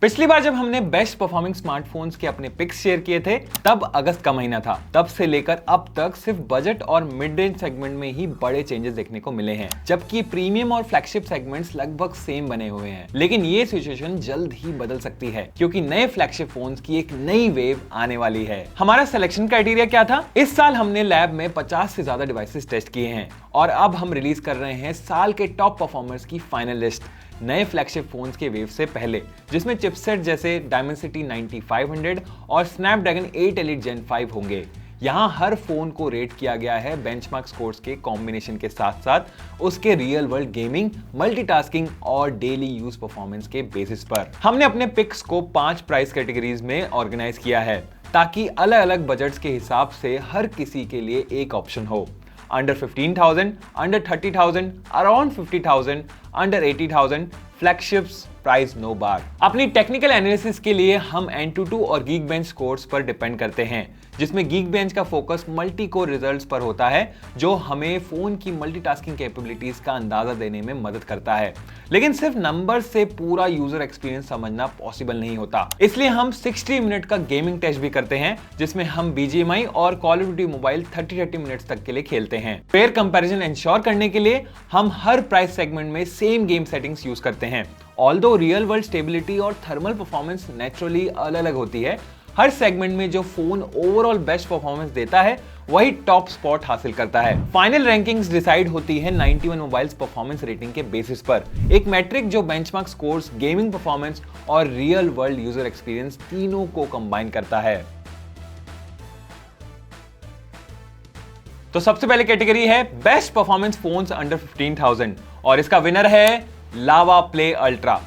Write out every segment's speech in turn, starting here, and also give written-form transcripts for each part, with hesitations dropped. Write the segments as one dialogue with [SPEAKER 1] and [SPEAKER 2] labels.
[SPEAKER 1] पिछली बार जब हमने बेस्ट परफॉर्मिंग स्मार्टफोन्स के अपने पिक्स शेयर किए थे तब अगस्त का महीना था। तब से लेकर अब तक सिर्फ बजट और मिड रेंज सेगमेंट में ही बड़े चेंजेस देखने को मिले हैं, जबकि प्रीमियम और फ्लैगशिप सेगमेंट्स लगभग सेम बने हुए हैं। लेकिन ये सिचुएशन जल्द ही बदल सकती है क्योंकि नए फ्लैगशिप फोन्स की एक नई वेव आने वाली है। हमारा सिलेक्शन क्राइटेरिया क्या था? इस साल हमने लैब में 50 से ज्यादा डिवाइसेस टेस्ट किए हैं और अब हम रिलीज कर रहे हैं साल के टॉप परफॉर्मर्स की फाइनल लिस्ट नए फ्लैगशिप फोन्स के वेव से पहले, जिसमें चिपसेट जैसे डायमेंसिटी 9500 और स्नैपड्रैगन 8 एलिट जेन 5 होंगे। यहाँ हर फोन को रेट किया गया है बेंचमार्क स्कोर्स के कॉम्बिनेशन के साथ साथ उसके रियल वर्ल्ड गेमिंग, मल्टीटास्किंग और डेली यूज परफॉर्मेंस के बेसिस पर। हमने अपने पिक्स को 5 प्राइस कैटेगरीज में ऑर्गेनाइज किया है ताकि अलग अलग बजट्स के हिसाब से हर किसी के लिए एक ऑप्शन हो। Under 15,000, under 30,000, around 50,000, under 80,000, flagships price no bar. अपनी टेक्निकल एनालिसिस के लिए हम Antutu और Geekbench स्कोर्स पर डिपेंड करते हैं, जिसमें Geekbench का फोकस मल्टी कोर रिजल्ट्स पर होता है जो हमें फोन की मल्टीटास्किंग कैपेबिलिटीज का अंदाजा देने में मदद करता है। लेकिन सिर्फ नंबर से पूरा यूजर एक्सपीरियंस समझना पॉसिबल नहीं होता, इसलिए हम 60 मिनट का गेमिंग टेस्ट भी करते हैं जिसमें हम BGMI और call of duty mobile 30 minutes तक के लिए खेलते हैं। फेयर कंपैरिजन इंश्योर करने के लिए हम हर प्राइस सेगमेंट में सेम गेम सेटिंग्स यूज करते हैं। ऑल्दो रियल वर्ल्ड स्टेबिलिटी और थर्मल परफॉर्मेंस नेचुरली अलग अलग होती है, हर सेगमेंट में जो फोन ओवरऑल बेस्ट परफॉर्मेंस देता है वही टॉप स्पॉट हासिल करता है। फाइनल रैंकिंग्स डिसाइड होती है 91 मोबाइल्स परफॉर्मेंस रेटिंग के बेसिस पर, एक मैट्रिक जो बेंचमार्क स्कोर्स, गेमिंग परफॉर्मेंस और रियल वर्ल्ड यूजर एक्सपीरियंस तीनों को कंबाइन करता है। तो सबसे पहले कैटेगरी है बेस्ट परफॉर्मेंस फोन्स अंडर 15,000 और इसका विनर है लावा प्ले अल्ट्रा।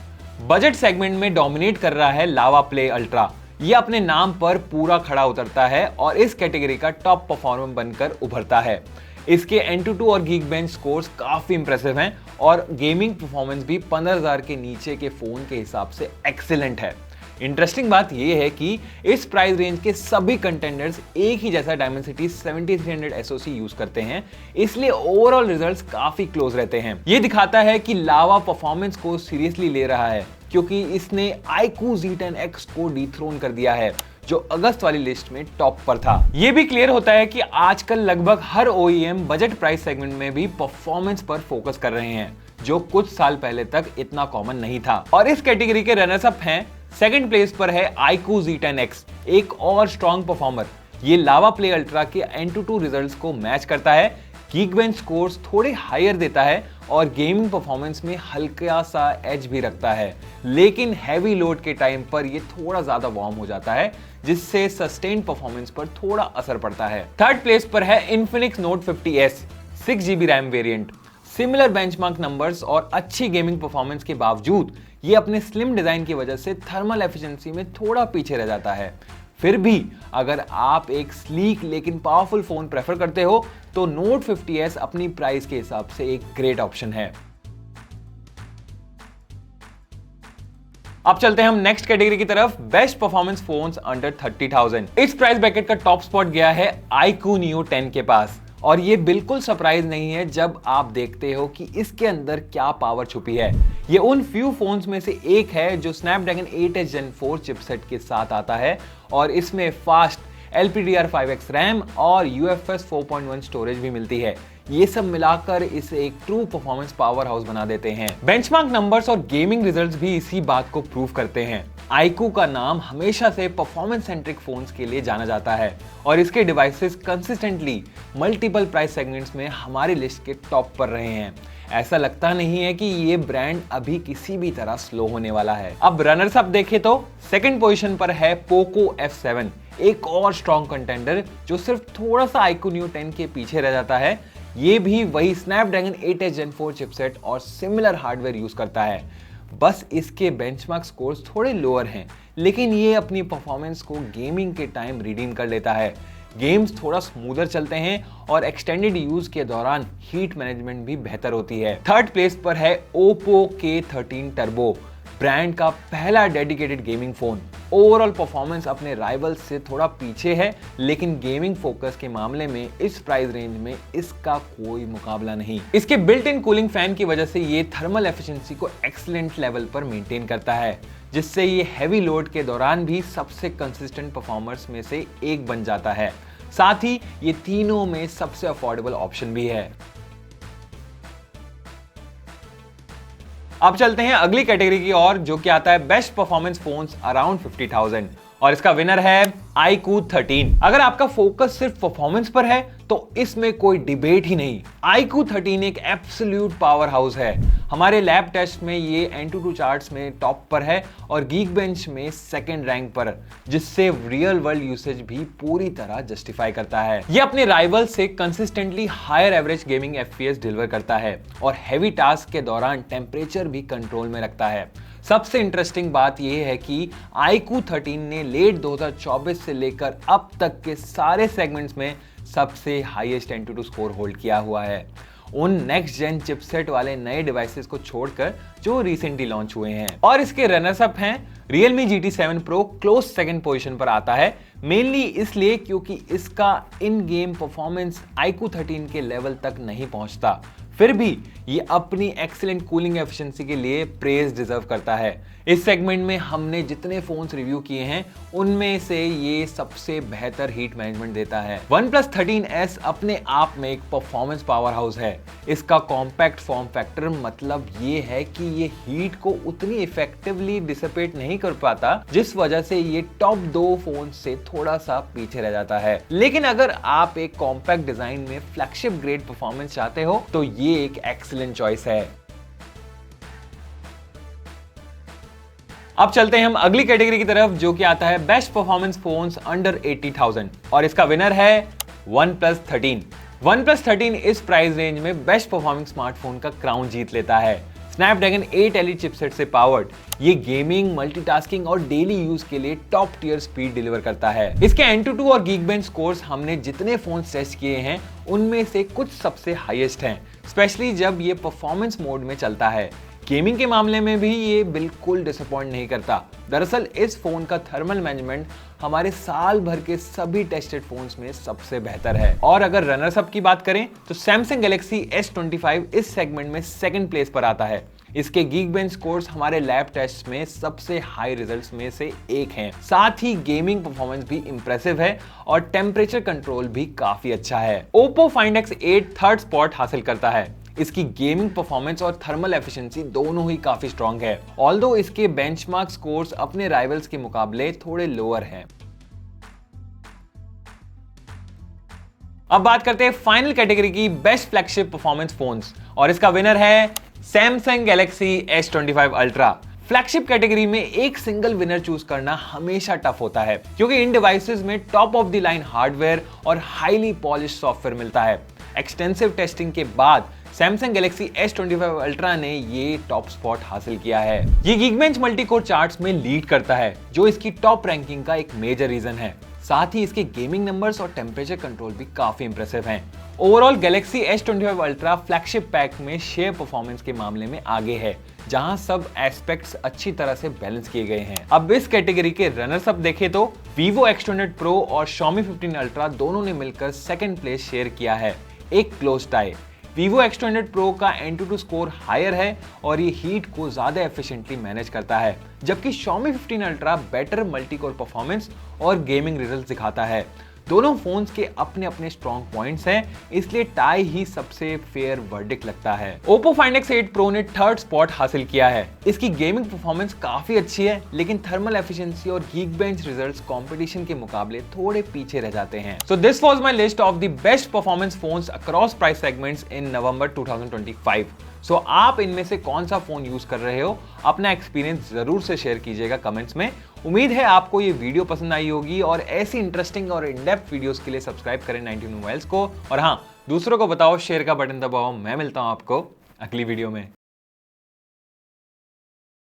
[SPEAKER 1] बजट सेगमेंट में डोमिनेट कर रहा है लावा प्ले अल्ट्रा। ये अपने नाम पर पूरा खड़ा उतरता है और इस कैटेगरी का टॉप परफॉर्मर बनकर उभरता है। इसके Antutu और Geekbench स्कोर्स काफी इंप्रेसिव हैं और गेमिंग परफॉर्मेंस भी 15,000 के नीचे के फोन के हिसाब से एक्सीलेंट है। इंटरेस्टिंग बात यह है कि इस प्राइस रेंज के सभी कंटेंडर्स एक ही जैसा डायमेंसिटी 7300 SoC यूज करते हैं, इसलिए ओवरऑल रिजल्ट्स काफी क्लोज रहते हैं। यह दिखाता है कि लावा परफॉर्मेंस को सीरियसली ले रहा है क्योंकि इसने iQOO Z10X को डिथ्रोन कर दिया है जो अगस्त वाली लिस्ट में टॉप पर था। यह भी क्लियर होता है कि आजकल लगभग हर OEM बजट प्राइस सेगमेंट में भी परफॉर्मेंस पर फोकस कर रहे हैं, जो कुछ साल पहले तक इतना कॉमन नहीं था। और इस कैटेगरी के रनर्स अप हैं, सेकंड प्लेस पर है iQOO Z10X, एक और स्ट्रॉन्ग परफॉर्मर। ये लावा प्ले अल्ट्रा के Antutu रिजल्ट्स को मैच करता है, Geekbench स्कोर्स थोड़े हायर देता है और गेमिंग परफॉर्मेंस में हल्का सा एज भी रखता है, लेकिन हैवी लोड के टाइम पर ये थोड़ा ज्यादा वार्म हो जाता है जिससे सस्टेन्ड परफॉर्मेंस पर थोड़ा असर पड़ता है। थर्ड प्लेस पर है Infinix Note 50S 6GB RAM variant. Similar benchmark numbers और अच्छी गेमिंग परफॉर्मेंस के बावजूद ये अपने स्लिम डिजाइन की वजह से थर्मल एफिशिएंसी में थोड़ा पीछे रह जाता है। फिर भी अगर आप एक स्लीक लेकिन पावरफुल फोन प्रेफर करते हो तो Note 50S अपनी प्राइस के हिसाब से एक ग्रेट ऑप्शन है। अब चलते हैं हम नेक्स्ट कैटेगरी की तरफ, बेस्ट परफॉर्मेंस फोन्स अंडर 30,000। इस प्राइस ब्रैकेट का टॉप स्पॉट गया है iQOO Neo 10 के पास और ये बिल्कुल सरप्राइज नहीं है जब आप देखते हो कि इसके अंदर क्या पावर छुपी है। ये उन फ्यू फोन्स में से एक है जो स्नैपड्रैगन 8H Gen 4 चिपसेट के साथ आता है और इसमें फास्ट LPDDR5X रैम और UFS 4.1 स्टोरेज भी मिलती है। ये सब मिलाकर इसे एक ट्रू परफॉर्मेंस पावर हाउस बना देते हैं। बेंचमार्क नंबर्स और गेमिंग रिजल्ट्स भी इसी बात को प्रूव करते हैं। iQOO का नाम हमेशा से परफॉर्मेंस सेंट्रिक फोन्स के लिए जाना जाता है और इसके devices consistently multiple price segments में हमारी लिस्ट के टॉप पर रहे हैं। ऐसा लगता नहीं है कि ये ब्रांड अभी किसी भी तरह स्लो होने वाला है। अब रनर्स अप देखें तो सेकंड पोजीशन पर है Poco F7, एक और स्ट्रॉन्ग कंटेंडर जो सिर्फ थोड़ा सा iQOO Neo 10 के पीछे रह जाता है। ये भी वही स्नैपड्रैगन 8H Gen 4 चिपसेट और सिमिलर हार्डवेयर यूज करता है, बस इसके बेंचमार्क स्कोर्स थोड़े लोअर हैं, लेकिन ये अपनी परफॉर्मेंस को गेमिंग के टाइम रिडीम कर लेता है। गेम्स थोड़ा स्मूदर चलते हैं और एक्सटेंडेड यूज के दौरान हीट मैनेजमेंट भी बेहतर होती है। थर्ड प्लेस पर है Oppo K13 Turbo, ब्रांड का पहला dedicated gaming phone. Overall performance अपने राइवल्स से थोड़ा पीछे है, लेकिन गेमिंग फोकस के मामले में इस प्राइस रेंज में इसका कोई मुकाबला नहीं। इसके बिल्ट इन कूलिंग फैन की वजह से ये थर्मल एफिशिएंसी को एक्सीलेंट लेवल पर मेंटेन करता है, जिससे ये हैवी लोड के दौरान भी सबसे कंसिस्टेंट परफॉर्मर्स में से एक बन जाता है। साथ ही ये तीनों में सबसे अफोर्डेबल ऑप्शन भी है। अब चलते हैं अगली कैटेगरी की ओर, जो कि आता है बेस्ट परफॉर्मेंस फोन्स अराउंड 50,000 और इसका विनर है iQOO 13। अगर आपका फोकस सिर्फ परफॉर्मेंस पर है तो इसमें कोई डिबेट ही नहीं। iQOO 13 एक एब्सोल्यूट पावर हाउस है। हमारे लैब टेस्ट में ये AnTuTu चार्ट्स में टॉप पर है और Geekbench में सेकंड रैंक पर, जिससे रियल वर्ल्ड यूसेज भी पूरी तरह जस्टिफाई करता है। ये अपने राइवल से consistently higher average gaming FPS deliver करता है और हैवी टास्क के दौरान टेम्परेचर भी कंट्रोल में रखता है। सबसे इंटरेस्टिंग बात यह है कि iQOO 13 ने लेट 2024 से लेकर अब तक के सारे सेगमेंट्स में सबसे हाईएस्ट AnTuTu स्कोर होल्ड किया हुआ है, उन नेक्स्ट जेन चिपसेट वाले नए डिवाइसेस को छोड़कर जो रिसेंटली लॉन्च हुए हैं। और इसके रनर्स अप हैं Realme GT 7 Pro, close second position पर आता है, मेनली इसलिए क्योंकि इसका इन गेम परफॉर्मेंस iQOO 13 के लेवल तक नहीं पहुंचता, फिर भी ये अपनी एक्सीलेंट कूलिंग एफिशिएंसी के लिए प्रेज डिजर्व करता है। इस सेगमेंट में हमने जितने फोन्स रिव्यू किए हैं उनमें से ये सबसे बेहतर हीट मैनेजमेंट देता है। OnePlus 13S अपने आप में एक परफॉर्मेंस पावर हाउस है। इसका कॉम्पैक्ट फॉर्म फैक्टर मतलब ये है कि ये हीट को उतनी इफेक्टिवली डिसिपेट नहीं कर पाता, जिस वजह से ये टॉप 2 फोन से थोड़ा सा पीछे रह जाता है। लेकिन अगर आप एक कॉम्पैक्ट डिजाइन में फ्लैगशिप ग्रेड परफॉर्मेंस चाहते हो तो ये एक एक्सीलेंट चॉइस है। अब चलते हैं हम अगली कैटेगरी की तरफ, जो कि आता है बेस्ट परफॉर्मेंस फोन्स अंडर 80,000 और इसका विनर है OnePlus 13। OnePlus 13 इस प्राइस रेंज में बेस्ट परफॉर्मिंग स्मार्टफोन का क्राउन जीत लेता है। स्नैपड्रैगन 8 Elite चिपसेट से पावर्ड ये गेमिंग, मल्टीटास्किंग और डेली यूज के लिए टॉप टियर स्पीड डिलीवर करता है। इसके AnTuTu और Geekbench स्कोर्स हमने जितने फोन टेस्ट किए हैं उनमें से कुछ सबसे हाईएस्ट हैं, स्पेशली जब ये परफॉर्मेंस मोड में चलता है। गेमिंग के मामले में भी ये बिल्कुल डिसअपॉइंट नहीं करता। दरअसल इस फोन का थर्मल मैनेजमेंट हमारे साल भर के सभी टेस्टेड फोन्स में सबसे बेहतर है। और अगर रनर्स अप की बात करें तो Samsung Galaxy S25 इस सेगमेंट में सेकंड प्लेस पर आता है। इसके Geekbench स्कोर्स हमारे लैब टेस्ट में सबसे हाई रिजल्ट्स में से एक हैं। साथ ही गेमिंग परफॉर्मेंस भी इंप्रेसिव है और टेम्परेचर कंट्रोल भी काफी अच्छा है। Oppo Find X8 third spot हासिल करता है। इसकी गेमिंग परफॉर्मेंस और थर्मल एफिशिएंसी दोनों ही काफी स्ट्रांग है, ऑल्दो इसके बेंचमार्क स्कोर्स अपने राइवल्स के मुकाबले थोड़े लोअर हैं। अब बात करते हैं फाइनल कैटेगरी की बेस्ट फ्लैगशिप परफॉर्मेंस फोन्स और इसका विनर है Samsung Galaxy S25 Ultra। Flagship category में एक सिंगल विनर चूज करना हमेशा टफ होता है, क्योंकि इन डिवाइसेस में top of the line hardware और हाईली पॉलिश सॉफ्टवेयर मिलता है। एक्सटेंसिव टेस्टिंग के बाद Samsung Galaxy S25 Ultra ने ये टॉप स्पॉट हासिल किया है। ये Geekbench मल्टीकोर चार्ट्स में लीड करता है, जो इसकी टॉप रैंकिंग का एक मेजर रीजन है। साथ ही इसके गेमिंग नंबर्स और टेम्परेचर कंट्रोल भी काफी इंप्रेसिव हैं। Overall Galaxy S25 Ultra flagship pack में शेयर परफॉर्मेंस के मामले में आगे है, जहां सब एस्पेक्ट्स अच्छी तरह से बैलेंस किए गए हैं। अब इस कैटेगरी के रनर्स अप देखें तो Vivo X200 Pro और Xiaomi 15 Ultra दोनों ने मिलकर सेकंड प्लेस शेयर किया है, एक close tie. Vivo X200 Pro का AnTuTu स्कोर हायर है और ये हीट को ज्यादा एफिशिएंटली मैनेज करता है, जबकि Xiaomi 15 Ultra better multicore performance और गेमिंग रिजल्ट्स दिखाता है। दोनों फोन्स के अपने अपने स्ट्रॉन्ग पॉइंट्स हैं, इसलिए टाई ही सबसे फेयर वर्डिक्ट लगता है। Oppo Find X8 Pro ने थर्ड स्पॉट हासिल किया है। इसकी गेमिंग परफॉर्मेंस काफी अच्छी है, लेकिन थर्मल एफिशिएंसी और Geekbench रिजल्ट्स कंपटीशन के मुकाबले थोड़े पीछे रह जाते हैं। So this was my list of the best performance phones across price segments in November 2025. सो आप इनमें से कौन सा फोन यूज कर रहे हो, अपना एक्सपीरियंस जरूर से शेयर कीजिएगा कमेंट्स में। उम्मीद है आपको ये वीडियो पसंद आई होगी और ऐसी इंटरेस्टिंग और इन डेप्थ वीडियोस के लिए सब्सक्राइब करें 19 मोबाइल्स को, और हाँ, दूसरों को बताओ, शेयर का बटन दबाओ। मैं मिलता हूं आपको अगली वीडियो में।